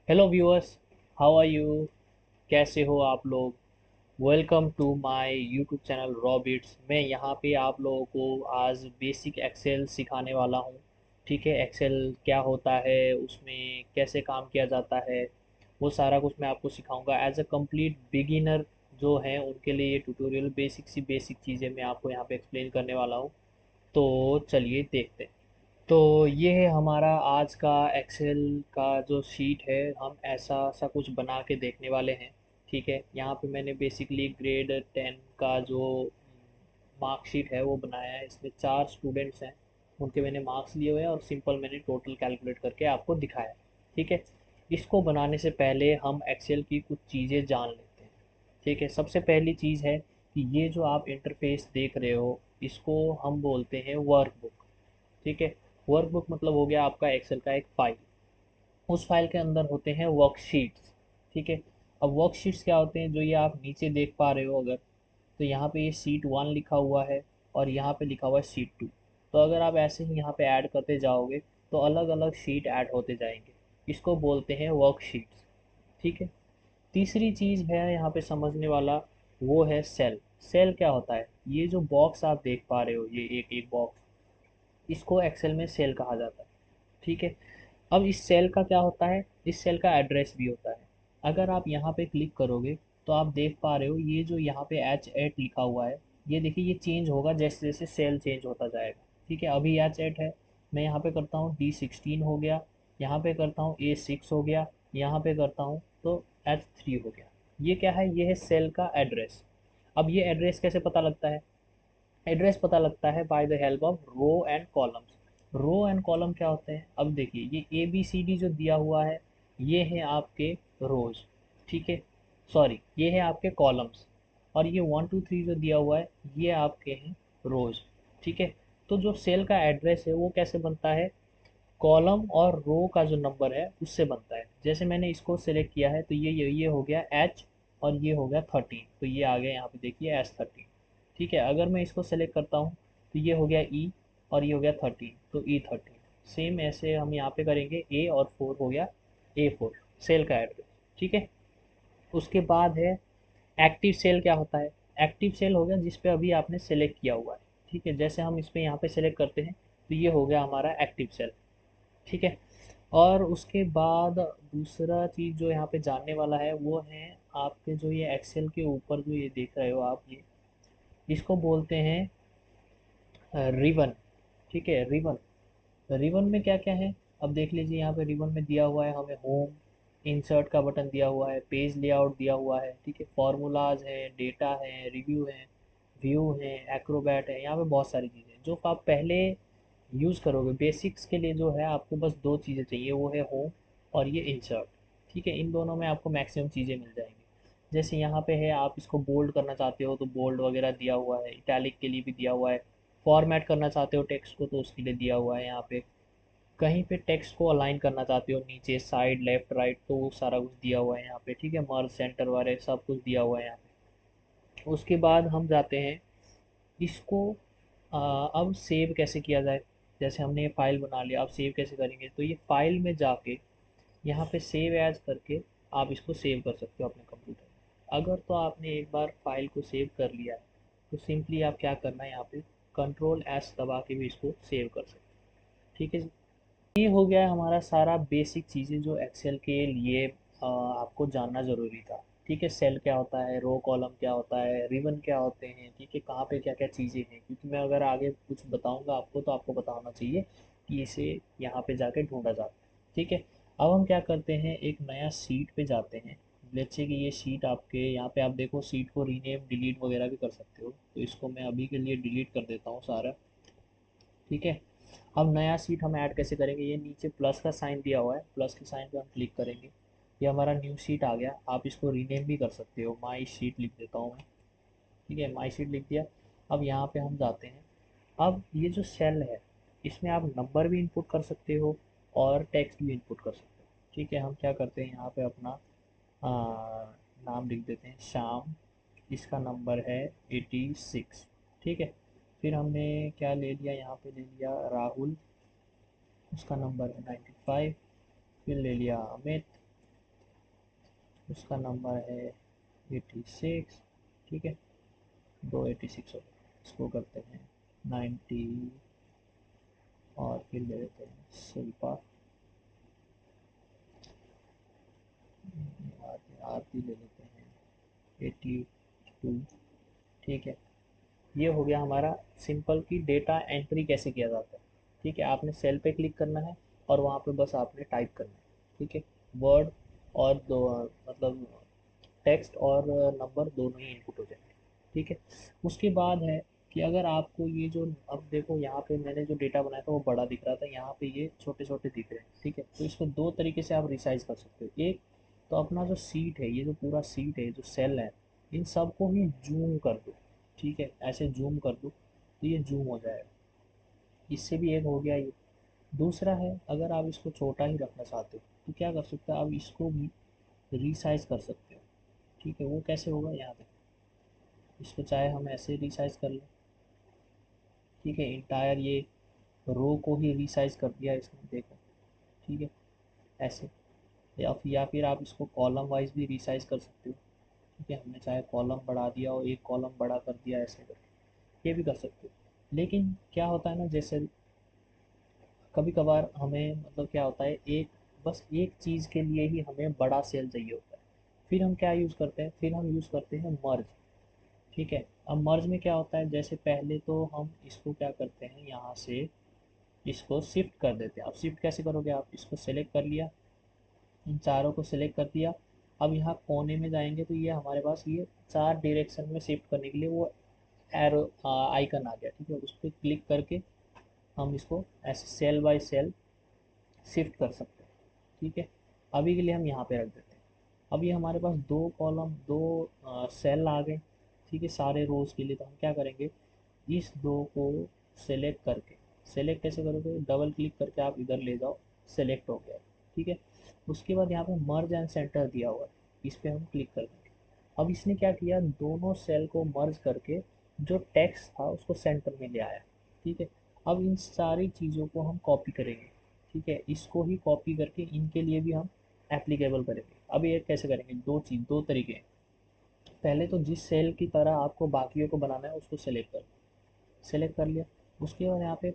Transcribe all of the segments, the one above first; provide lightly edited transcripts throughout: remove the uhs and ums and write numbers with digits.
Hello viewers, how are you? कैसे हो आप लोग? Welcome to my YouTube channel Robits. मैं यहाँ पे आप लोगों को आज बेसिक एक्सेल सिखाने वाला हूँ। ठीक है, एक्सेल क्या होता है, उसमें कैसे काम किया जाता है, वो सारा कुछ मैं आपको सिखाऊंगा। एज अ कंप्लीट बिगिनर जो है उनके लिए ये ट्यूटोरियल बेसिक सी बेसिक चीज़ें मैं आपको यहाँ पे एक्सप्लेन करने वाला हूँ। तो चलिए देखते हैं। तो ये है हमारा आज का एक्सेल का जो शीट है, हम ऐसा सा कुछ बना के देखने वाले हैं। ठीक है, यहाँ पे मैंने बेसिकली ग्रेड 10 का जो मार्कशीट है वो बनाया है। इसमें 4 स्टूडेंट्स हैं, उनके मैंने मार्क्स लिए हुए हैं और सिंपल मैंने टोटल कैलकुलेट करके आपको दिखाया। ठीक है, इसको बनाने से पहले हम एक्सेल की कुछ चीज़ें जान लेते हैं। ठीक है, सबसे पहली चीज़ है कि ये जो आप इंटरफेस देख रहे हो, इसको हम बोलते हैं वर्कबुक। ठीक है, वर्कबुक मतलब हो गया आपका एक्सेल का एक फाइल। उस फाइल के अंदर होते हैं वर्कशीट्स। ठीक है, अब वर्कशीट्स क्या होते हैं, जो ये आप नीचे देख पा रहे हो, अगर तो यहाँ पे ये शीट 1 लिखा हुआ है और यहाँ पे लिखा हुआ है शीट 2। तो अगर आप ऐसे ही यहाँ पे ऐड करते जाओगे तो अलग अलग शीट ऐड होते जाएंगे। इसको बोलते हैं वर्कशीट्स। ठीक है, तीसरी चीज़ है यहाँ पे समझने वाला, वो है सेल। सेल क्या होता है? ये जो बॉक्स आप देख पा रहे हो, ये एक एक बॉक्स, इसको एक्सेल में सेल कहा जाता है। ठीक है, अब इस सेल का क्या होता है, इस सेल का एड्रेस भी होता है। अगर आप यहाँ पे क्लिक करोगे तो आप देख पा रहे हो ये जो यहाँ पे H8 लिखा हुआ है, ये देखिए ये चेंज होगा जैसे जैसे सेल चेंज होता जाएगा। ठीक है, अभी H8 है, मैं यहाँ पे करता हूँ D16 हो गया, यहाँ पे करता हूँ A6 हो गया, यहाँ पे करता हूँ तो H3 हो गया। ये क्या है? ये है सेल का एड्रेस। अब ये एड्रेस कैसे पता लगता है? एड्रेस पता लगता है by the help of row and columns. Row and column क्या होते हैं? अब देखिए ये ए बी सी डी जो दिया हुआ है, ये है आपके रोज। ठीक है, सॉरी, ये है आपके कॉलम्स। और ये 1 2 3 जो दिया हुआ है, ये आपके हैं रोज। ठीक है, तो जो सेल का एड्रेस है वो कैसे बनता है? कॉलम और रो का जो नंबर है उससे बनता है। जैसे मैंने इसको सेलेक्ट किया है तो ये हो गया एच, और ये हो गया 13, तो ये आ गया यहाँ पे देखिए S13। ठीक है, अगर मैं इसको सेलेक्ट करता हूँ तो ये हो गया ई, और ये हो गया 13, तो E13। सेम ऐसे हम यहाँ पे करेंगे, ए और 4 हो गया A4, सेल का एड्रेस। ठीक है, उसके बाद है एक्टिव सेल। क्या होता है? एक्टिव सेल हो गया जिस पे अभी आपने सेलेक्ट किया हुआ है। ठीक है, जैसे हम इस पे यहाँ पे सेलेक्ट करते हैं तो ये हो गया हमारा एक्टिव सेल। ठीक है, और उसके बाद दूसरा चीज़ जो यहाँ पे जानने वाला है वो है आपके जो ये एक्सेल के ऊपर जो ये देख रहे हो आप, ये इसको बोलते हैं रिबन। ठीक है, रिबन। रिबन में क्या क्या है? अब देख लीजिए, यहाँ पे रिबन में दिया हुआ है हमें होम, इंसर्ट का बटन दिया हुआ है, पेज लेआउट दिया हुआ है। ठीक है, फार्मूलाज है, डेटा है, रिव्यू है, व्यू है, एक्रोबैट है। यहाँ पे बहुत सारी चीज़ें जो आप पहले यूज़ करोगे। बेसिक्स के लिए जो है आपको बस दो चीज़ें चाहिए, वो है होम और ये इंसर्ट। ठीक है, इन दोनों में आपको मैक्सिमम चीज़ें मिल जाएंगी। जैसे यहाँ पे है, आप इसको बोल्ड करना चाहते हो तो बोल्ड वगैरह दिया हुआ है, इटैलिक के लिए भी दिया हुआ है, फॉर्मेट करना चाहते हो टेक्स्ट को तो उसके लिए दिया हुआ है यहाँ पे, कहीं पे टेक्स्ट को अलाइन करना चाहते हो नीचे साइड लेफ्ट राइट तो वो सारा कुछ दिया हुआ है यहाँ पे। ठीक है, मर्ज सेंटर वाले सब कुछ दिया हुआ है यहाँ पे। उसके बाद हम जाते हैं इसको, अब सेव कैसे किया जाए। जैसे हमने ये फाइल बना लिया, अब सेव कैसे करेंगे? तो ये फाइल में जाके यहाँ पे सेव एज करके आप इसको सेव कर सकते हो अपने कंप्यूटर में। अगर तो आपने एक बार फाइल को सेव कर लिया है तो सिंपली आप क्या करना है, यहाँ पे Ctrl+S दबा के भी इसको सेव कर सकते हैं। ठीक है, ये हो गया है हमारा सारा बेसिक चीज़ें जो एक्सेल के लिए आपको जानना ज़रूरी था। ठीक है, सेल क्या होता है, रो कॉलम क्या होता है, रिबन क्या होते हैं, ठीक है, कहाँ पे क्या क्या चीज़ें हैं, क्योंकि मैं अगर आगे कुछ बताऊंगा आपको तो आपको पता होना चाहिए कि इसे यहाँ पे जाके ढूंढा जाता है। ठीक है, अब हम क्या करते हैं, एक नया शीट पे जाते हैं। लेट्स से कि ये शीट आपके यहाँ पे, आप देखो शीट को रीनेम डिलीट वगैरह भी कर सकते हो, तो इसको मैं अभी के लिए डिलीट कर देता हूँ सारा। ठीक है, अब नया सीट हम ऐड कैसे करेंगे? ये नीचे प्लस का साइन दिया हुआ है, प्लस के साइन पे हम क्लिक करेंगे, ये हमारा न्यू शीट आ गया। आप इसको रीनेम भी कर सकते हो, माई शीट लिख देता हूँ मैं। ठीक है, माई शीट लिख दिया। अब यहाँ पे हम जाते हैं। अब ये जो सेल है, इसमें आप नंबर भी इनपुट कर सकते हो और टेक्स्ट भी इनपुट कर सकते हो। ठीक है, हम क्या करते हैं, यहाँ पे अपना नाम लिख देते हैं श्याम, इसका नंबर है 86। ठीक है, फिर हमने क्या ले लिया, यहाँ पे ले लिया राहुल, उसका नंबर है 95। फिर ले लिया अमित, उसका नंबर है 86। ठीक है, 286 हो गया। इसको करते हैं 90 और फिर ले लेते हैं शिल्पा, आरती ले लेते हैं 82। ठीक है, ये हो गया हमारा सिंपल की डेटा एंट्री कैसे किया जाता है। ठीक है, आपने सेल पे क्लिक करना है और वहाँ पे बस आपने टाइप करना है। ठीक है, वर्ड और दो मतलब टेक्स्ट और नंबर दोनों ही इनपुट हो जाएंगे। ठीक है, उसके बाद है कि अगर आपको ये जो, अब देखो यहाँ पे मैंने जो डेटा बनाया था वो बड़ा दिख रहा था, यहाँ पे ये छोटे छोटे दिख रहे हैं। ठीक है, तो इसको दो तरीके से आप रिसाइज कर सकते हो। एक तो अपना जो सीट है, ये जो पूरा सीट है, जो सेल है, इन सबको ही जूम कर दो। ठीक है, ऐसे जूम कर दो तो ये जूम हो जाएगा। इससे भी एक हो गया ये। दूसरा है, अगर आप इसको छोटा ही रखना चाहते हो तो क्या कर सकते हो, आप इसको भी रिसाइज कर सकते हो। ठीक है, वो कैसे होगा, यहाँ पे इसको चाहे हम ऐसे रिसाइज कर लें। ठीक है, इंटायर ये रो को ही रिसाइज कर दिया इसने, देखो। ठीक है, ऐसे, या फिर आप इसको कॉलम वाइज भी रिसाइज कर सकते हो। ठीक है, हमने चाहे कॉलम बढ़ा दिया और एक कॉलम बड़ा कर दिया, ऐसे करके ये भी कर सकते हो। लेकिन क्या होता है ना, जैसे कभी कभार हमें मतलब क्या होता है, एक बस एक चीज़ के लिए ही हमें बड़ा सेल चाहिए होता है। फिर हम क्या यूज़ करते हैं, फिर हम यूज़ करते हैं मर्ज। ठीक है, अब मर्ज में क्या होता है, जैसे पहले तो हम इसको क्या करते हैं, यहाँ से इसको शिफ्ट कर देते हैं। अब शिफ्ट कैसे करोगे, आप इसको सेलेक्ट कर लिया, इन चारों को सिलेक्ट कर दिया। अब यहाँ कोने में जाएंगे तो ये हमारे पास ये चार डायरेक्शन में शिफ्ट करने के लिए वो एरो आइकन आ गया। ठीक है, उस पर क्लिक करके हम इसको ऐसे सेल बाय सेल शिफ्ट कर सकते हैं। ठीक है, अभी के लिए हम यहाँ पे रख देते हैं। अब ये हमारे पास दो कॉलम, दो सेल आ गए। ठीक है, सारे रोज के लिए तो हम क्या करेंगे, इस दो को सेलेक्ट करके, सेलेक्ट कैसे करोगे, डबल क्लिक करके आप इधर ले जाओ, सेलेक्ट हो गया। ठीक है, उसके बाद यहाँ पे मर्ज एंड सेंटर दिया हुआ है, इस पर हम क्लिक कर देंगे। अब इसने क्या किया, दोनों सेल को मर्ज करके जो टेक्स्ट था उसको सेंटर में ले आया। ठीक है, अब इन सारी चीज़ों को हम कॉपी करेंगे। ठीक है, इसको ही कॉपी करके इनके लिए भी हम एप्लीकेबल करेंगे। अब ये कैसे करेंगे, दो तरीके हैं। पहले तो जिस सेल की तरह आपको बाकियों को बनाना है उसको सेलेक्ट कर लिया। उसके बाद यहाँ पे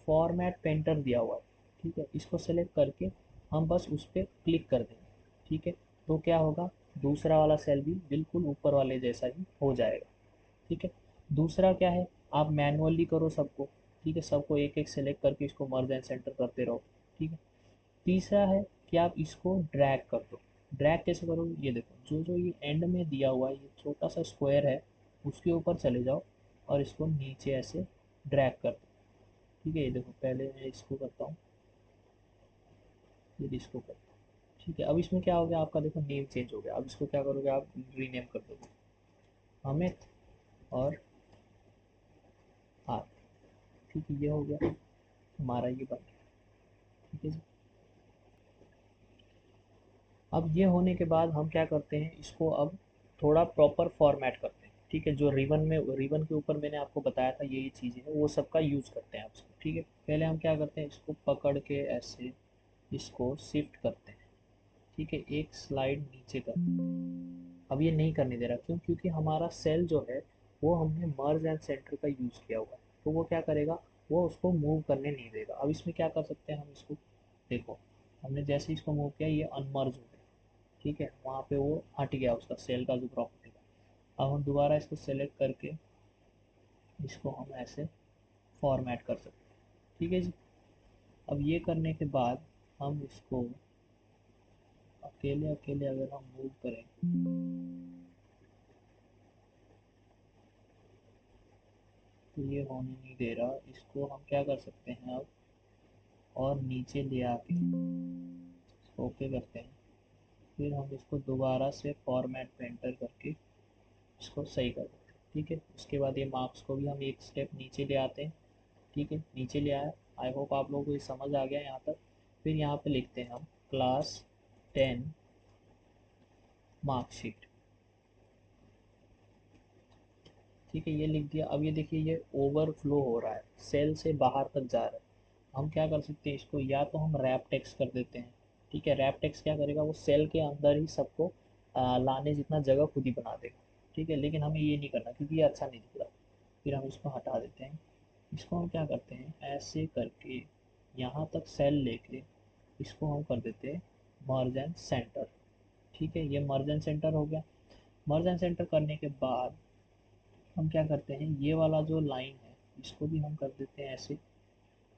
फॉर्मेट पेंटर दिया हुआ है। ठीक है, इसको सेलेक्ट करके हम बस उस पर क्लिक कर देंगे। ठीक है, तो क्या होगा, दूसरा वाला सेल भी बिल्कुल ऊपर वाले जैसा ही हो जाएगा। ठीक है, दूसरा क्या है, आप मैनुअली करो सबको। ठीक है, सबको एक एक सेलेक्ट करके इसको मर्ज एंड सेंटर करते रहो। ठीक है, तीसरा है कि आप इसको ड्रैग कर दो। ड्रैग कैसे करोगे, ये देखो, जो जो ये एंड में दिया हुआ है, ये छोटा सा स्क्वायर है, उसके ऊपर चले जाओ और इसको नीचे ऐसे ड्रैग कर दो। ठीक है, ये देखो, पहले मैं इसको करता हूँ, फिर इसको करता हूँ। ठीक है, अब इसमें क्या हो गया, आपका देखो नेम चेंज हो गया। अब इसको क्या करोगे, आप रीनेम कर दोगे अमित और आर। ठीक है, ये हो गया हमारा, ये बन गया। ठीक है जी, अब ये होने के बाद हम क्या करते हैं, इसको अब थोड़ा प्रॉपर फॉर्मेट करते हैं। ठीक है, जो रिबन के ऊपर मैंने आपको बताया था ये चीज़ें हैं, वो सबका यूज़ करते हैं आप इसको। ठीक है, पहले हम क्या करते हैं, इसको पकड़ के ऐसे इसको शिफ्ट करते हैं। ठीक है, एक स्लाइड नीचे करते हैं। अब ये नहीं करने दे रहा, क्यों, क्योंकि हमारा सेल जो है वो हमने मर्ज एंड सेंटर का यूज़ किया हुआ है, तो वो क्या करेगा, वो उसको मूव करने नहीं देगा। अब इसमें क्या कर सकते हैं हम इसको, देखो, हमने जैसे इसको मूव किया ये अनमर्ज हो गया। ठीक है, वहाँ पे वो हट गया, उसका सेल का जो प्रॉपर्टी था। अब हम दोबारा इसको सेलेक्ट करके इसको हम ऐसे फॉर्मेट कर सकते हैं। ठीक है जी, अब ये करने के बाद हम इसको अकेले अकेले अगर हम मूव करें तो ये होने नहीं दे रहा। इसको हम क्या कर सकते हैं अब, और नीचे ले आके इसको ओके करते हैं। फिर हम इसको दोबारा से फॉर्मेट पेंटर करके इसको सही कर देते हैं। ठीक है, उसके बाद ये मार्क्स को भी हम एक स्टेप नीचे ले आते हैं। ठीक है, नीचे ले आया। आई होप आप लोगों को ये समझ आ गया यहाँ तक। फिर यहाँ पे लिखते हैं हम क्लास 10 मार्कशीट। ठीक है, ये लिख दिया। अब ये देखिए ये ओवरफ्लो हो रहा है, सेल से बाहर तक जा रहा है। हम क्या कर सकते हैं, इसको या तो हम रैप टेक्स्ट कर देते हैं। ठीक है, रैप टेक्स्ट क्या करेगा, वो सेल के अंदर ही सबको लाने जितना जगह खुद ही बना देगा। ठीक है, लेकिन हमें ये नहीं करना क्योंकि ये अच्छा नहीं दिख रहा। फिर हम इसको हटा देते हैं। इसको हम क्या करते हैं, ऐसे करके यहाँ तक सेल लेके इसको हम कर देते हैं मर्ज एंड सेंटर। ठीक है, ये मर्ज एंड सेंटर हो गया। मर्ज एंड सेंटर करने के बाद हम क्या करते हैं, ये वाला जो लाइन है इसको भी हम कर देते हैं ऐसे,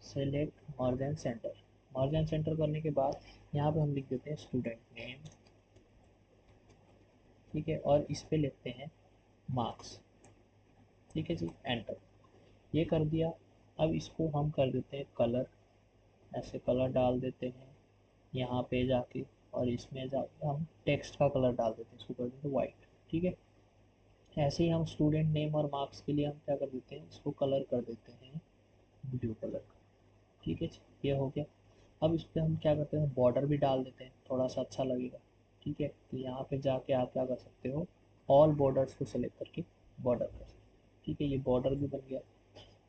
select merge and centre. Merge and centre करने के बाद यहाँ पे हम लिख देते हैं स्टूडेंट नेम। ठीक है, और इस पे लिखते हैं मार्क्स। ठीक है जी, एंटर। ये कर दिया। अब इसको हम कर देते हैं कलर, ऐसे कलर डाल देते हैं यहाँ पे जाके, और इसमें जाके हम टेक्स्ट का कलर डाल देते हैं, इसको कर देते हैं वाइट। ठीक है, ऐसे ही हम स्टूडेंट नेम और मार्क्स के लिए हम क्या कर देते हैं, इसको कलर कर देते हैं ब्लू कलर का। ठीक है जी, ये हो गया। अब इस पर हम क्या करते हैं, बॉर्डर भी डाल देते हैं, थोड़ा सा अच्छा लगेगा। ठीक है, तो यहाँ पे जाके आप क्या कर सकते हो, ऑल बॉर्डर्स को सेलेक्ट करके बॉर्डर कर सकते हो। ठीक है, ये बॉर्डर भी बन गया।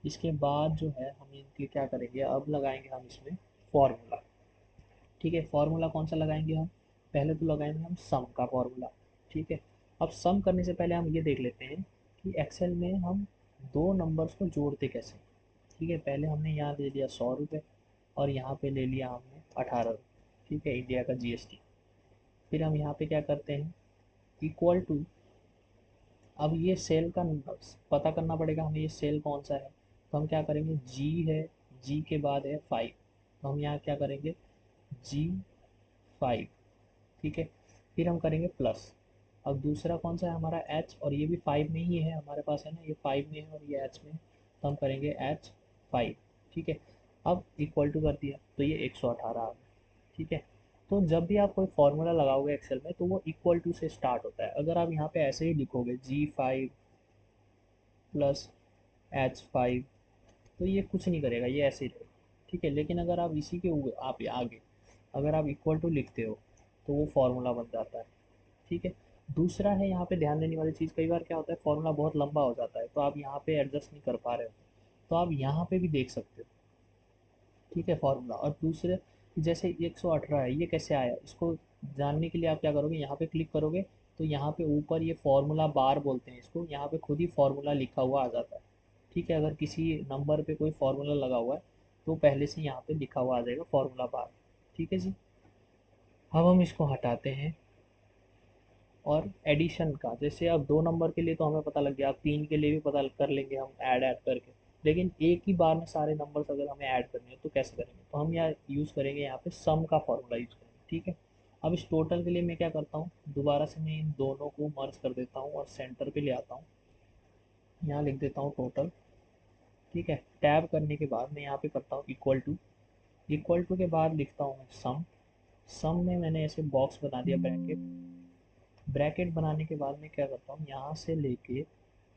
इसके बाद जो है हम इनके क्या करेंगे, अब लगाएंगे हम इसमें फॉर्मूला। ठीक है, फार्मूला कौन सा लगाएंगे हम, पहले तो लगाएंगे हम सम का फार्मूला। ठीक है, अब सम करने से पहले हम ये देख लेते हैं कि एक्सेल में हम दो नंबर्स को जोड़ते कैसे। ठीक है, पहले हमने यहाँ ले लिया 100 रुपये और यहाँ पे ले लिया हमने 18 रुपये। ठीक है, इंडिया का जीएसटी। फिर हम यहाँ पे क्या करते हैं, इक्वल टू। अब ये सेल का पता करना पड़ेगा हमें, ये सेल कौन सा है। तो हम क्या करेंगे, जी है, जी के बाद है 5, तो हम यहाँ क्या करेंगे, G5। ठीक है, फिर हम करेंगे प्लस। अब दूसरा कौन सा है हमारा, एच, और ये भी 5 में ही है हमारे पास, है ना, ये 5 में है और ये एच में है, तो हम करेंगे H5। ठीक है, अब इक्वल टू कर दिया तो ये 118 आ गया। ठीक है, तो जब भी आप कोई फॉर्मूला लगाओगे एक्सेल में तो वो इक्वल टू से स्टार्ट होता है। अगर आप यहाँ पे ऐसे ही लिखोगे G5 प्लस H5 तो ये कुछ नहीं करेगा, ये ऐसे ही रहेगा। ठीक है, लेकिन अगर आप इसी के आप आगे अगर आप इक्वल टू लिखते हो तो वो फार्मूला बन जाता है। ठीक है, दूसरा है यहाँ पे ध्यान देने वाली चीज़, कई बार क्या होता है फार्मूला बहुत लंबा हो जाता है तो आप यहाँ पे एडजस्ट नहीं कर पा रहे हो, तो आप यहाँ पे भी देख सकते हो। ठीक है, फार्मूला। और दूसरे जैसे 118 है, ये कैसे आया, इसको जानने के लिए आप क्या करोगे, यहाँ पे क्लिक करोगे तो यहाँ पे ऊपर ये फार्मूला बार बोलते हैं इसको, यहाँ पे खुद ही फार्मूला लिखा हुआ आ जाता है। ठीक है, अगर किसी नंबर पे कोई फार्मूला लगा हुआ है तो पहले से यहाँ पे लिखा हुआ आ जाएगा फार्मूला बार। ठीक है जी, अब हम इसको हटाते हैं। और एडिशन का, जैसे अब 2 नंबर के लिए तो हमें पता लग गया, अब 3 के लिए भी पता कर लेंगे हम ऐड ऐड करके। लेकिन एक ही बार में सारे नंबर्स अगर हमें ऐड करने हैं तो कैसे करेंगे, तो हम यहाँ यूज़ करेंगे, यहाँ पे सम का फॉर्मूला यूज़ करेंगे। ठीक है, अब इस टोटल के लिए मैं क्या करता हूँ, दोबारा से मैं इन दोनों को मर्ज कर देता हूँ और सेंटर पे ले आता हूँ। यहाँ लिख देता हूँ टोटल। ठीक है, टैब करने के बाद मैं यहाँ पे करता हूँ इक्वल टू। इक्वल टू के बाद लिखता हूँ मैं सम। सम में मैंने ऐसे बॉक्स बना दिया, ब्रैकेट। ब्रैकेट बनाने के बाद मैं क्या करता हूँ, यहाँ से लेके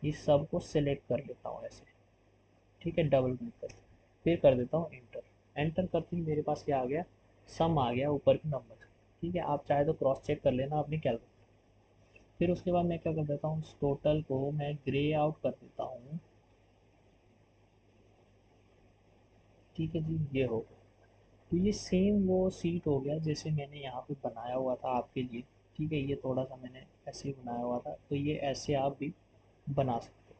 इस सब को सिलेक्ट कर लेता हूँ ऐसे। ठीक है, डबल क्लिक करके फिर कर देता हूँ एंटर। एंटर करते ही मेरे पास क्या आ गया, सम आ गया ऊपर के नंबर। ठीक है, आप चाहे तो क्रॉस चेक कर लेना अपनी कैलकुलेटर। फिर उसके बाद मैं क्या कर देता हूँ, टोटल को मैं ग्रे आउट कर देता हूँ। ठीक है जी, ये हो गया। तो ये सेम वो सीट हो गया जैसे मैंने यहाँ पे बनाया हुआ था आपके लिए। ठीक है, ये थोड़ा सा मैंने ऐसे ही बनाया हुआ था, तो ये ऐसे आप भी बना सकते हो।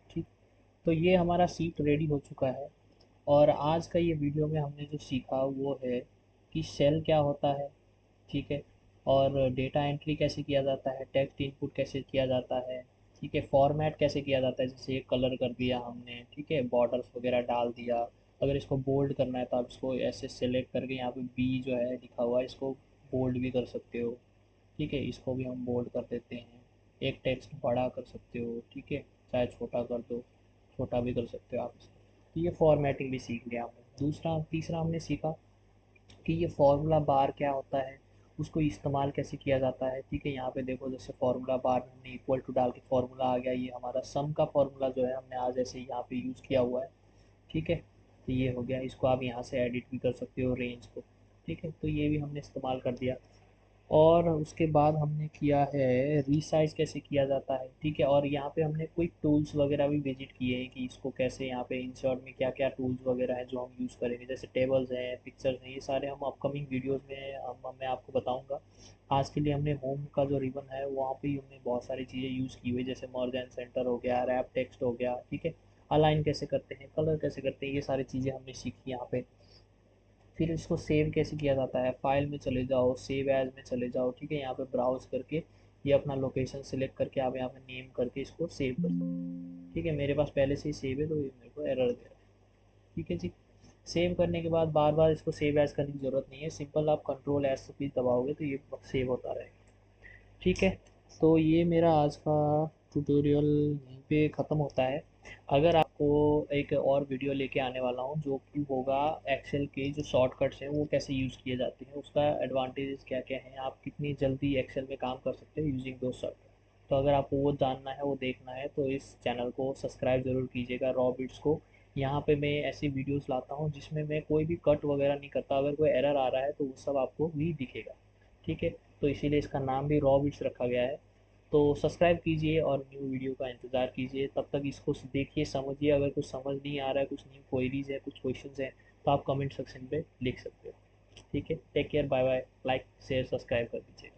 ठीक, तो ये हमारा सीट रेडी हो चुका है। और आज का ये वीडियो में हमने जो सीखा वो है कि सेल क्या होता है। ठीक है, और डेटा एंट्री कैसे किया जाता है, टेक्स्ट इनपुट कैसे किया जाता है। ठीक है, फॉर्मेट कैसे किया जाता है, जैसे कलर कर दिया हमने। ठीक है, बॉर्डर्स वगैरह डाल दिया। अगर इसको बोल्ड करना है तो आप इसको ऐसे सेलेक्ट करके यहाँ पे बी जो है लिखा हुआ है इसको बोल्ड भी कर सकते हो। ठीक है, इसको भी हम बोल्ड कर देते हैं। एक टेक्स्ट बड़ा कर सकते हो, ठीक है, चाहे छोटा कर दो, छोटा भी कर सकते हो आप इसको। तो ये फॉर्मेटिंग भी सीख लिया हमने। दूसरा तीसरा हमने सीखा कि ये फार्मूला बार क्या होता है, उसको इस्तेमाल कैसे किया जाता है। ठीक है, यहाँ पे देखो जैसे फार्मूला बार में हमने इक्वल टू डाल के फार्मूला आ गया, ये हमारा सम का फार्मूला जो है हमने आज ऐसे यहाँ पे यूज़ किया हुआ है। ठीक है, तो ये हो गया, इसको आप यहाँ से एडिट भी कर सकते हो रेंज को। ठीक है, तो ये भी हमने इस्तेमाल कर दिया। और उसके बाद हमने किया है रीसाइज कैसे किया जाता है, ठीक है। और यहाँ पे हमने कोई टूल्स वगैरह भी विजिट किए हैं कि इसको कैसे यहाँ पे इंसर्ट में क्या क्या टूल्स वगैरह हैं जो हम यूज़ करेंगे, जैसे टेबल्स हैं, पिक्चर्स हैं, ये सारे हम अपकमिंग वीडियोस में मैं आपको बताऊंगा। आज के लिए हमने होम का जो रिबन है वहाँ पे ही हमने बहुत सारी चीज़ें यूज़ की हुई, जैसे मर्ज एंड सेंटर हो गया, रैप टेक्स्ट हो गया, ठीक है, अलाइन कैसे करते हैं, कलर कैसे करते हैं, ये सारी चीज़ें हमने सीखी यहाँ पे। फिर इसको सेव कैसे किया जाता है, फाइल में चले जाओ, सेव एज में चले जाओ, ठीक है, यहाँ पे ब्राउज करके ये अपना लोकेशन सिलेक्ट करके आप यहाँ पे नेम करके इसको सेव कर सकते हैं, ठीक है। मेरे पास पहले से ही सेव है तो ये मेरे को एरर दे रहा है, ठीक है जी। सेव करने के बाद बार बार इसको सेव एज करने की ज़रूरत नहीं है, सिंपल आप कंट्रोल एस भी दबाओगे तो ये सेव होता रहेगा, ठीक है। तो ये मेरा आज का ट्यूटोरियल यहीं पे ख़त्म होता है। अगर आपको एक और वीडियो लेके आने वाला हूँ जो कि होगा एक्सेल के जो शॉर्टकट्स हैं वो कैसे यूज़ किए जाते हैं, उसका एडवांटेजेस क्या क्या हैं, आप कितनी जल्दी एक्सेल में काम कर सकते हो यूजिंग दो शॉर्टकट। तो अगर आपको वो जानना है, वो देखना है, तो इस चैनल को सब्सक्राइब ज़रूर कीजिएगा, रॉ बिट्स को। यहाँ पे मैं ऐसी वीडियोस लाता हूँ जिसमें मैं कोई भी कट वगैरह नहीं करता, अगर कोई एरर आ रहा है तो वो सब आपको भी दिखेगा, ठीक है। तो इसीलिए इसका नाम भी रॉ बिट्स रखा गया है। तो सब्सक्राइब कीजिए और न्यू वीडियो का इंतज़ार कीजिए, तब तक इसको देखिए, समझिए। अगर कुछ समझ नहीं आ रहा है, कुछ न्यू क्वेरीज है, कुछ क्वेश्चंस हैं, तो आप कमेंट सेक्शन पे लिख सकते हो, ठीक है। Take care, bye bye, like share subscribe कर दीजिए।